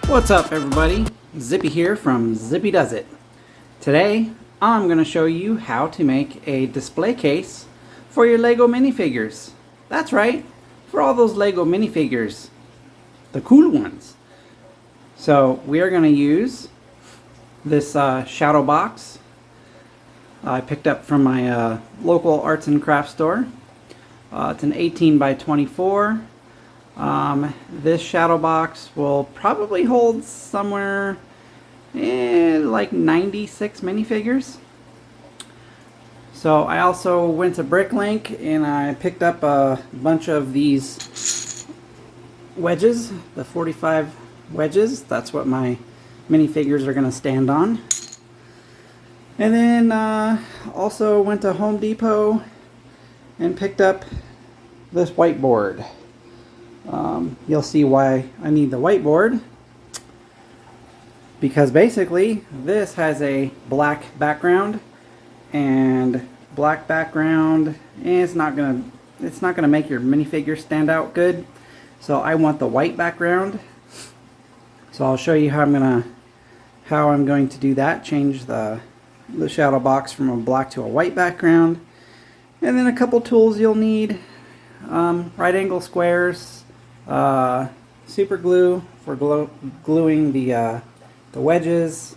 What's up everybody? Zippy here from Zippy Does It. Today I'm going to show you how to make a display case for your Lego minifigures. That's right, for all those Lego minifigures, the cool ones. So we are going to use this shadow box I picked up from my local arts and crafts store. It's an 18 by 24. This shadow box will probably hold somewhere like 96 minifigures. So I also went to Bricklink and I picked up a bunch of these wedges, the 45 wedges. That's what my minifigures are going to stand on. And then also went to Home Depot and picked up this whiteboard. You'll see why I need the whiteboard, because basically this has a black background, and black background it's not gonna make your minifigure stand out good. So I want the white background. So I'll show you how I'm going to do that. Change the shadow box from a black to a white background, and then a couple tools you'll need: right angle squares, super glue for gluing the wedges.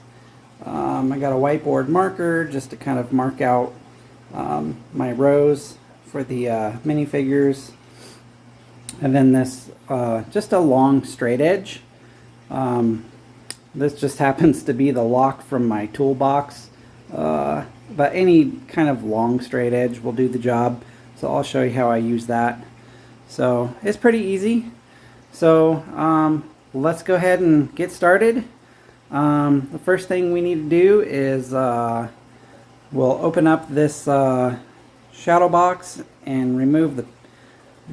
I got a whiteboard marker just to kind of mark out my rows for the minifigures, and then this just a long straight edge. This just happens to be the lock from my toolbox, but any kind of long straight edge will do the job. So I'll show you how I use that. So it's pretty easy. So let's go ahead and get started. The first thing we need to do is we'll open up this shadow box and remove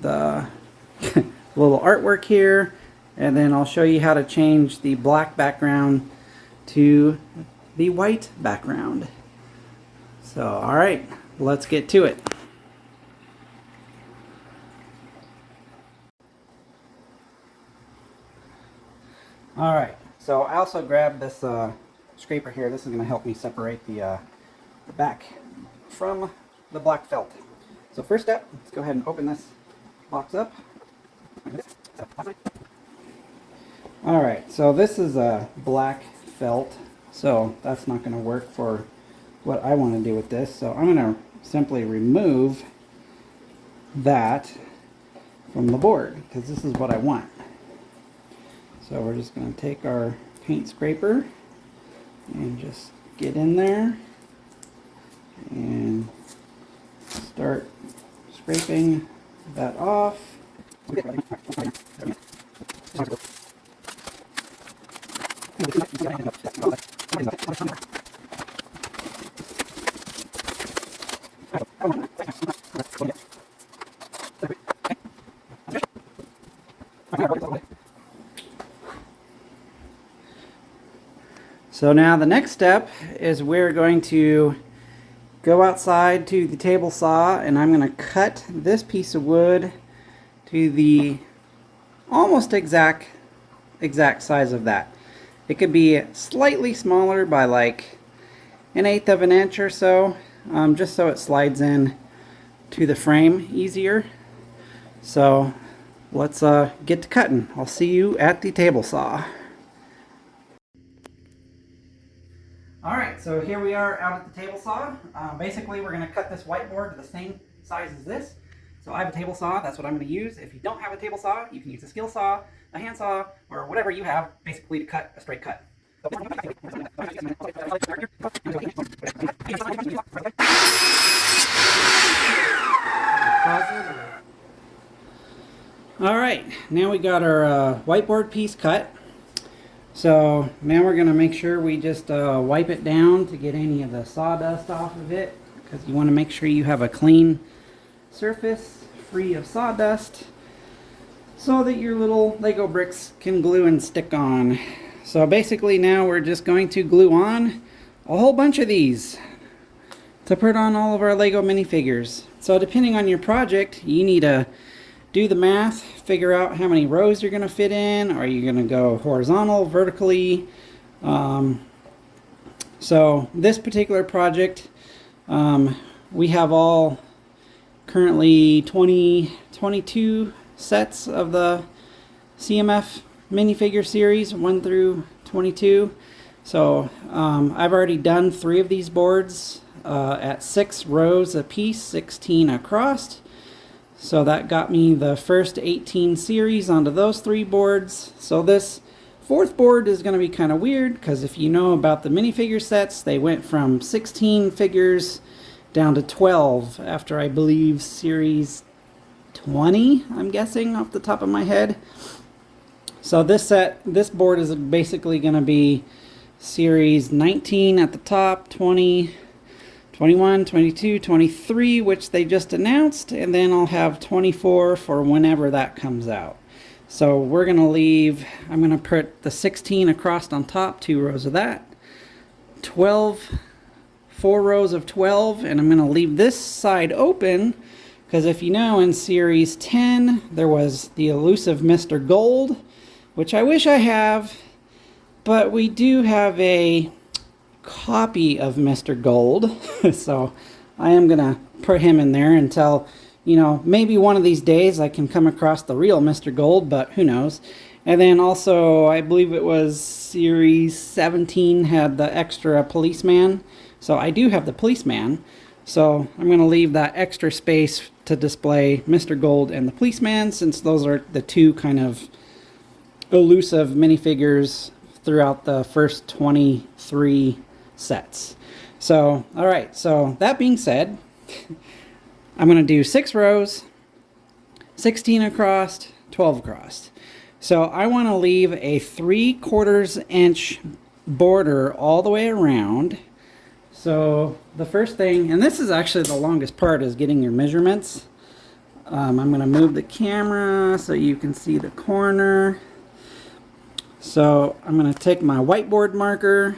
the little artwork here, and then I'll show you how to change the black background to the white background. So alright, let's get to it. Alright, so I also grabbed this scraper here. This is going to help me separate the back from the black felt. So first step, let's go ahead and open this box up. Alright, so this is a black felt, so that's not going to work for what I want to do with this. So I'm going to simply remove that from the board, because this is what I want. So we're just going to take our paint scraper and just get in there and start scraping that off. So now the next step is we're going to go outside to the table saw, and I'm going to cut this piece of wood to the almost exact size of that. It could be slightly smaller by like 1/8 of an inch or so, just so it slides in to the frame easier. So let's get to cutting. I'll see you at the table saw. Alright, so here we are out at the table saw. Basically we're going to cut this whiteboard to the same size as this. So I have a table saw, that's what I'm going to use. If you don't have a table saw, you can use a skill saw, a hand saw, or whatever you have basically to cut a straight cut. Alright, now we got our whiteboard piece cut. So now we're going to make sure we just wipe it down to get any of the sawdust off of it, because you want to make sure you have a clean surface free of sawdust so that your little Lego bricks can glue and stick on. So basically now we're just going to glue on a whole bunch of these to put on all of our Lego minifigures. So depending on your project, you need to do the math, figure out how many rows you're going to fit in. Are you going to go horizontal, vertically? So this particular project, we have all currently 22 sets of the CMF minifigure series 1 through 22. So I've already done 3 of these boards at 6 rows a piece, 16 across. So that got me the first 18 series onto those 3 boards. So this 4th board is going to be kind of weird, because if you know about the minifigure sets, they went from 16 figures down to 12 after, I believe, series 20, I'm guessing off the top of my head. So this board is basically going to be series 19 at the top, 20, 21, 22, 23, which they just announced, and then I'll have 24 for whenever that comes out. So we're going to leave, I'm going to put the 16 across on top, 2 rows of that, 12, 4 rows of 12, and I'm going to leave this side open, because if you know, in series 10 there was the elusive Mr. Gold, which I wish I have, but we do have a copy of Mr. Gold. So I am going to put him in there until, you know, maybe one of these days I can come across the real Mr. Gold, but who knows. And then also, I believe it was series 17 had the extra policeman. So I do have the policeman. So I'm going to leave that extra space to display Mr. Gold and the policeman, since those are the 2 kind of elusive minifigures throughout the first 23 sets. So, alright, so that being said, I'm going to do 6 rows, 16 across, 12 across. So I want to leave a 3/4 inch border all the way around. So the first thing, and this is actually the longest part, is getting your measurements. I'm going to move the camera so you can see the corner. So I'm going to take my whiteboard marker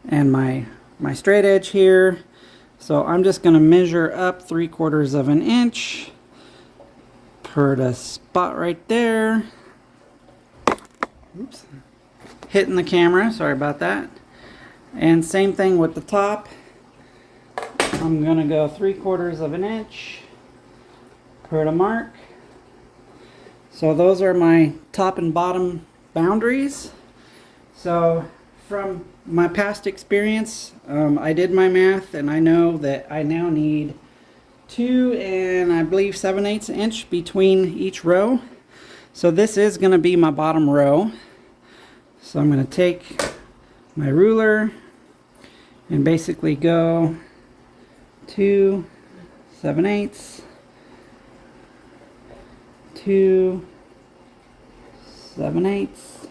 and my straight edge here. So I'm just going to measure up 3/4 inch. Put a spot right there. Oops. Hitting the camera, sorry about that. And same thing with the top. I'm going to go 3/4 inch. Put a mark. So those are my top and bottom boundaries. So from my past experience, I did my math, and I know that I now need 2 and I believe 7/8 inch between each row. So this is going to be my bottom row. So I'm going to take my ruler and basically go 2 7/8, 2 7/8,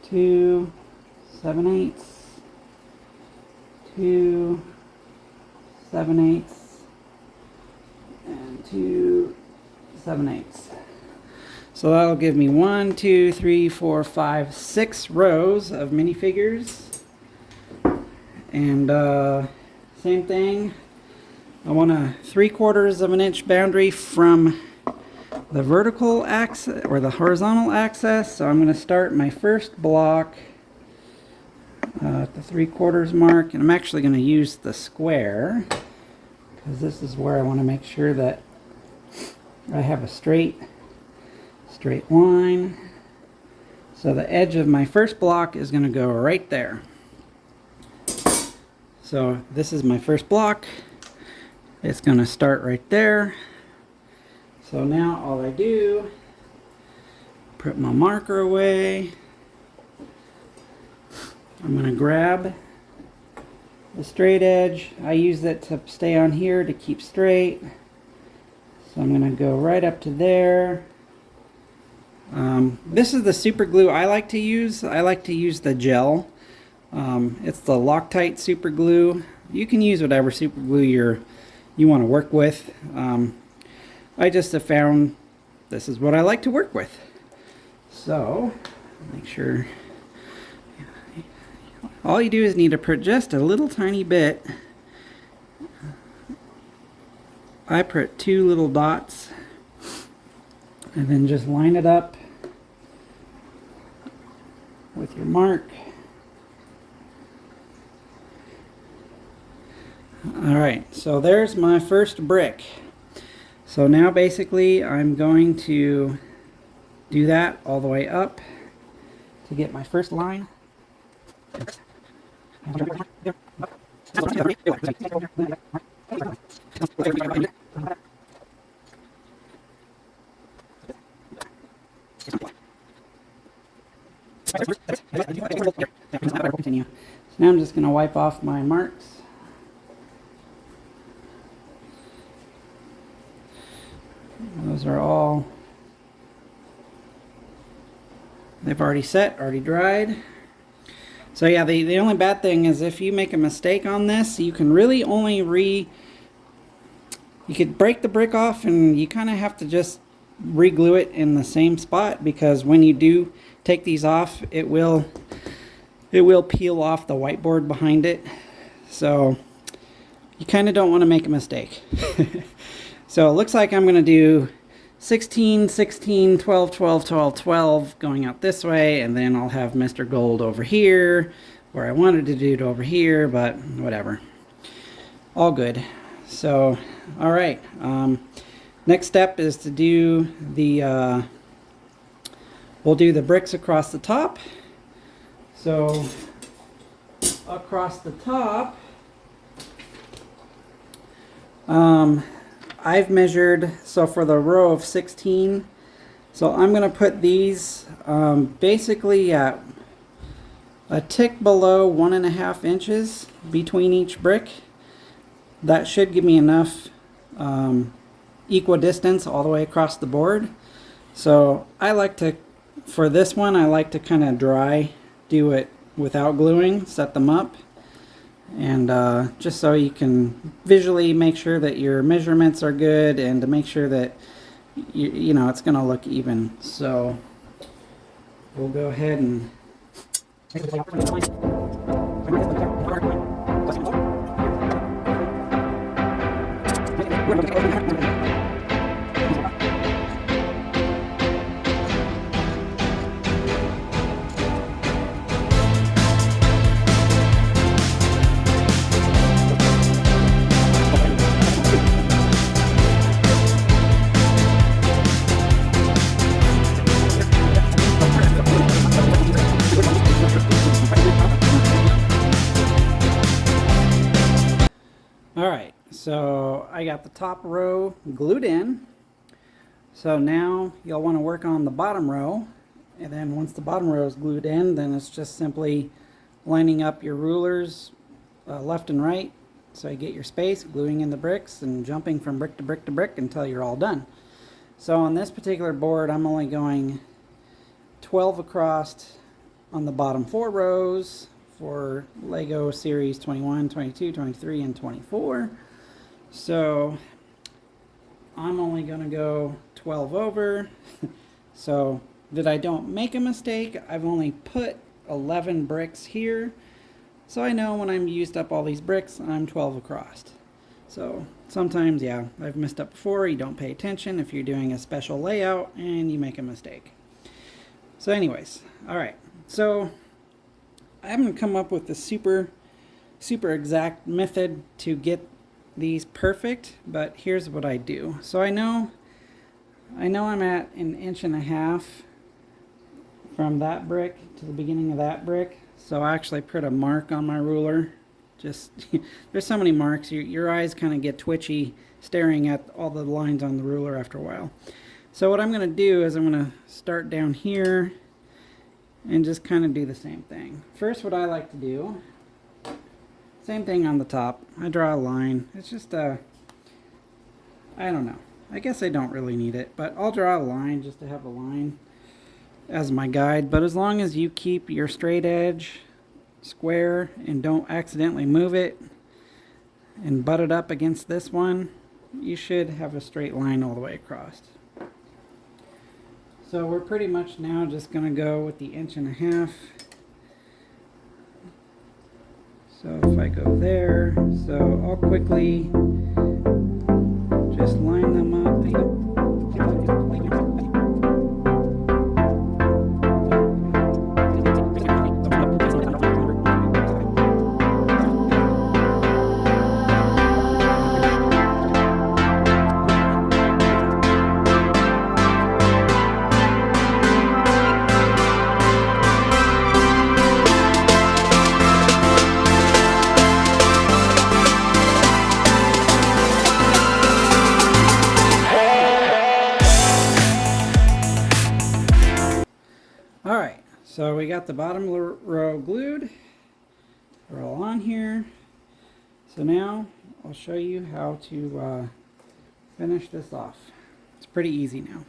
2 7/8, 2 7/8, and 2 7/8. So that'll give me 1, 2, 3, 4, 5, 6 rows of minifigures. And same thing, I want a 3/4 inch boundary from the vertical axis or the horizontal axis. So I'm going to start my first block at the 3/4 mark, and I'm actually going to use the square because this is where I want to make sure that I have a straight line. So the edge of my first block is going to go right there. So this is my first block. It's going to start right there. So now all I do, put my marker away. I'm going to grab the straight edge. I use it to stay on here to keep straight. So I'm going to go right up to there. This is the super glue I like to use. I like to use the gel. It's the Loctite super glue. You can use whatever super glue you want to work with. I just have found this is what I like to work with. So make sure all you do is need to put just a little tiny bit. I put 2 little dots And then just line it up with your mark. Alright, so there's my first brick. So now basically I'm going to do that all the way up to get my first line. Continue. So now I'm just going to wipe off my marks. Those are all, they've already set, already dried. So yeah, the only bad thing is if you make a mistake on this, you can really only you could break the brick off and you kind of have to just re-glue it in the same spot, because when you do take these off, it will peel off the whiteboard behind it. So you kind of don't want to make a mistake. So it looks like I'm going to do 16, 16, 12, 12, 12, 12 going out this way, and then I'll have Mr. Gold over here, where I wanted to do it over here, but whatever. All good. So, alright. Next step is to do the, we'll do the bricks across the top. So, across the top, I've measured, so for the row of 16, so I'm going to put these basically at a tick below 1.5 inches between each brick. That should give me enough equidistance all the way across the board. So I like to, for this one, I like to kind of do it without gluing, set them up. And just so you can visually make sure that your measurements are good, and to make sure that you know it's going to look even. So we'll go ahead and Alright, so I got the top row glued in. So now you'll want to work on the bottom row, and then once the bottom row is glued in, then it's just simply lining up your rulers left and right, so you get your space, gluing in the bricks, and jumping from brick to brick to brick until you're all done. So on this particular board, I'm only going 12 across on the bottom 4 rows for Lego Series 21, 22, 23, and 24. So I'm only going to go 12 over. So that I don't make a mistake, I've only put 11 bricks here. So I know when I'm used up all these bricks, I'm 12 across. So sometimes, yeah, I've messed up before. You don't pay attention if you're doing a special layout and you make a mistake. So anyways, alright. So I haven't come up with the super exact method to get these perfect, but here's what I do. So I know I'm at 1.5 inches from that brick to the beginning of that brick. So I actually put a mark on my ruler. Just there's so many marks, your eyes kind of get twitchy staring at all the lines on the ruler after a while. So what I'm going to do is I'm going to start down here and just kind of do the same thing. First, what I like to do, same thing on the top. I draw a line. It's just I don't know. I guess I don't really need it, but I'll draw a line just to have a line as my guide. But as long as you keep your straight edge square and don't accidentally move it and butt it up against this one, you should have a straight line all the way across. So we're pretty much now just going to go with the 1.5 inches. So if I go there, so I'll quickly just line them up. So we got the bottom row glued. They're all on here. So now I'll show you how to finish this off. It's pretty easy now.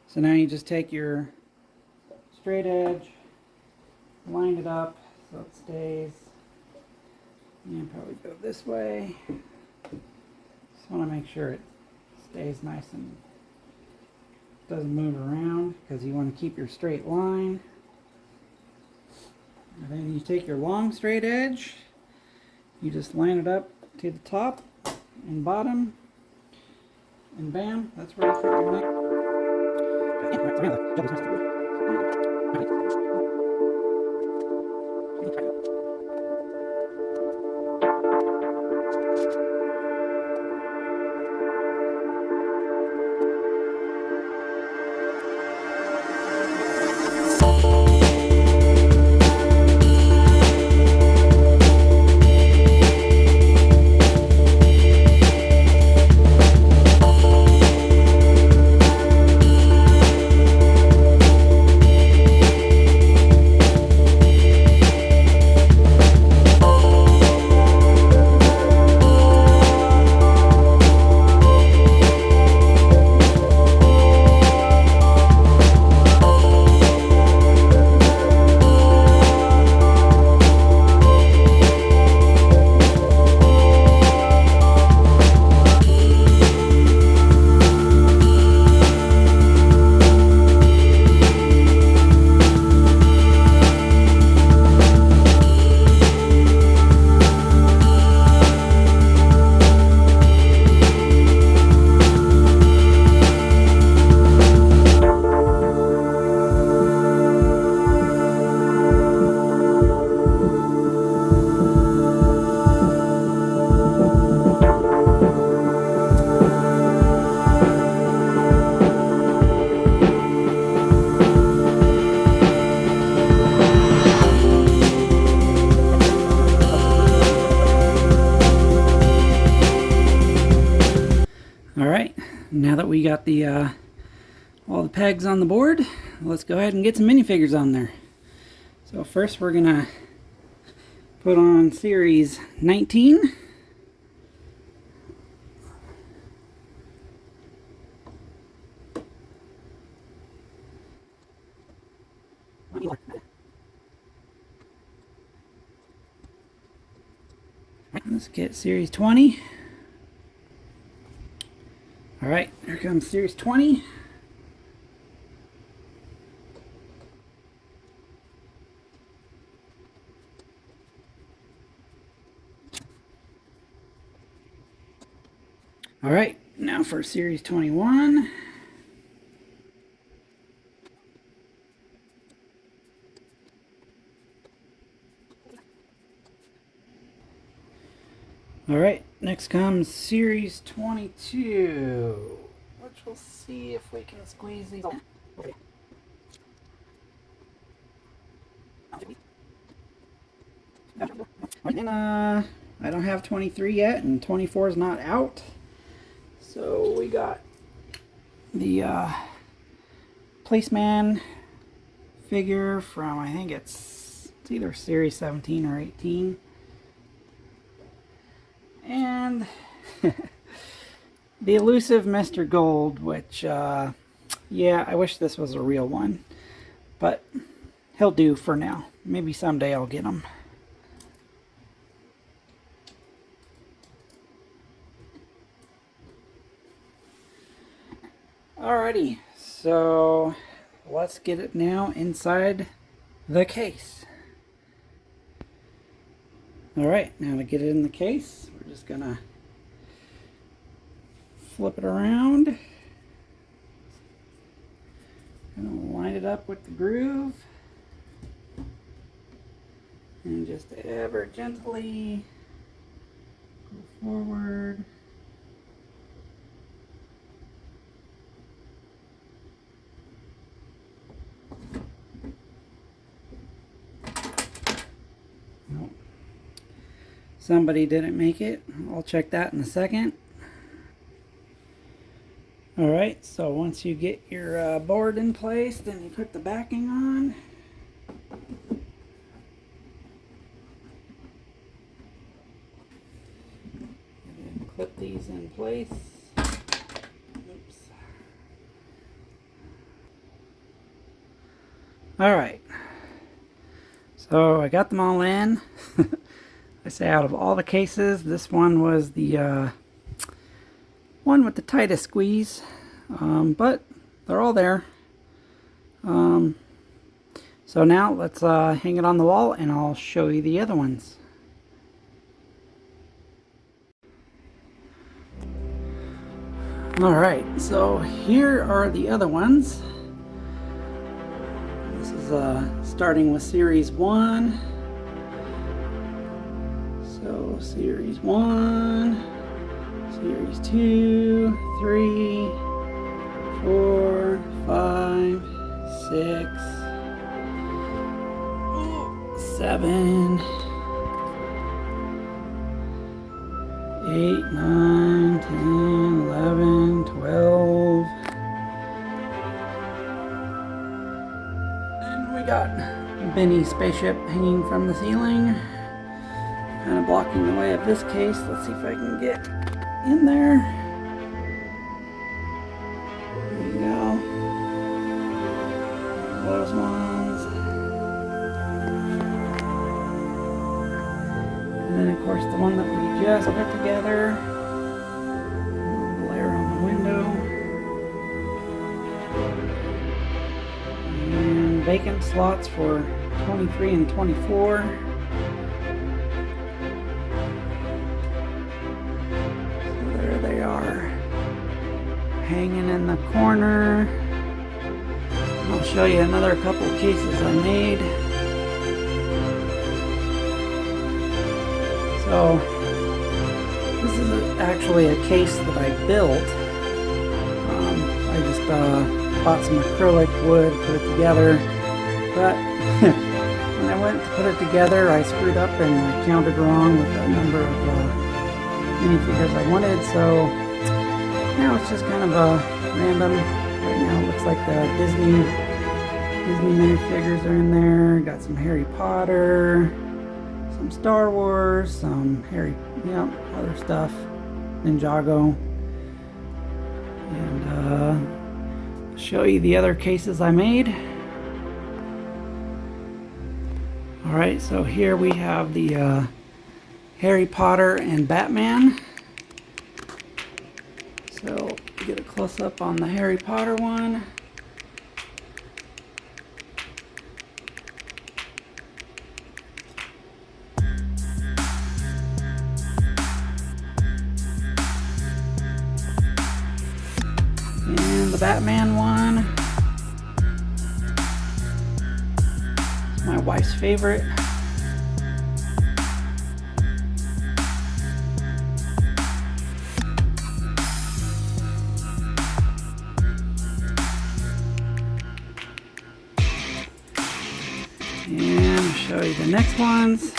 So now you just take your straight edge, line it up so it stays, and probably go this way. Just want to make sure it stays nice and doesn't move around, because you want to keep your straight line. And then you take your long straight edge, you just line it up to the top and bottom, and bam, that's where you put your neck. Alright, now that we got the all the pegs on the board, let's go ahead and get some minifigures on there. So first we're gonna put on series 19. Let's get series 20. Alright, here comes series 20. Alright, now for series 21. Alright, next comes series 22, which we'll see if we can squeeze these on. And I don't have 23 yet, and 24 is not out. So we got the Placeman figure from, I think it's either series 17 or 18. And the elusive Mr. Gold, which, yeah, I wish this was a real one. But he'll do for now. Maybe someday I'll get him. Alrighty, so let's get it now inside the case. Alright, now to get it in the case, we're just gonna flip it around. Gonna line it up with the groove. And just ever gently go forward. Nope. Somebody didn't make it. I'll check that in a second. Alright, so once you get your board in place, then you put the backing on. these in place. Oops. Alright, so I got them all in. I say out of all the cases, this one was the one with the tightest squeeze, but they're all there. So now let's hang it on the wall and I'll show you the other ones. Alright, so here are the other ones. This is starting with Series 1. So Series 1, Series 2, 3, 4, 5, 6, 7, 8, 9, 10, 11, 12. And we got Benny's spaceship hanging from the ceiling, kind of blocking the way of this case. Let's see if I can get in there. There you go. Those ones. And then of course the one that we just put together. Layer on the window. And vacant slots for 23 and 24. So there they are, hanging in the corner. I'll show you another couple cases I made. So this is actually a case that I built. I just bought some acrylic wood, put it together, but when I went to put it together I screwed up and I counted wrong with the number of minifigures I wanted, so now it's just kind of random. Right now it looks like the Disney minifigures are in there. Got some Harry Potter, some Star Wars, some other stuff, Ninjago, and show you the other cases I made. Alright, so here we have the Harry Potter and Batman. So get a close up on the Harry Potter one. And the Batman one. It's my wife's favorite. And I'll show you the next ones.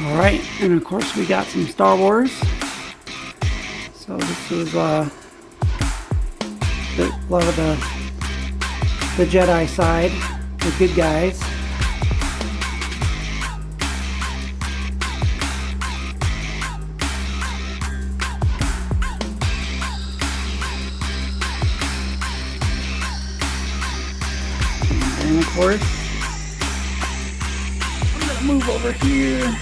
Alright, and of course we got some Star Wars. So this is a lot of the Jedi side, the good guys. And of course, I'm going to move over here,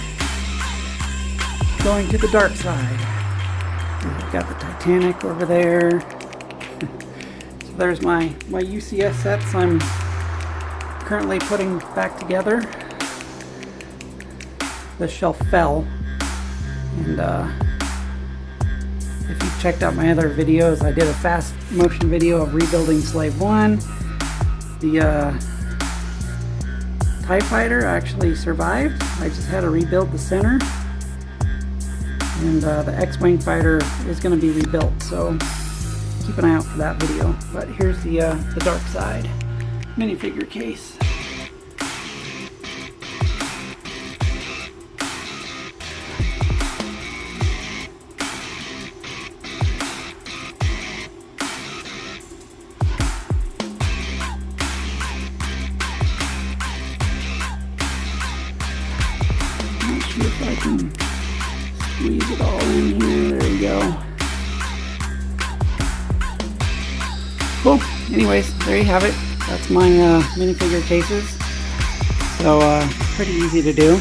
going to the dark side. We've got the Titanic over there. So there's my UCS sets I'm currently putting back together. The shelf fell, and if you've checked out my other videos, I did a fast motion video of rebuilding Slave 1. The TIE Fighter actually survived. I just had to rebuild the center. And the X-Wing fighter is going to be rebuilt, so keep an eye out for that video. But here's the dark side minifigure case. Not sure if I can Squeeze it all in here. There you go. Cool. Anyways, there you have it. That's my minifigure cases. So pretty easy to do.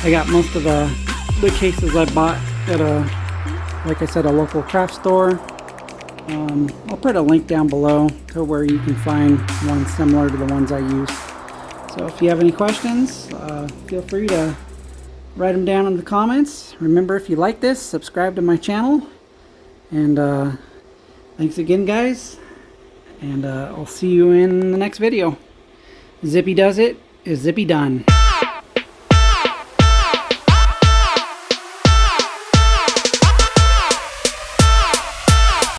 I got most of the cases I bought at like I said, a local craft store. I'll put a link down below to where you can find ones similar to the ones I use. So if you have any questions, feel free to write them down in the comments. Remember, if you like this, subscribe to my channel. And thanks again, guys. And I'll see you in the next video. Zippy does it is Zippy done.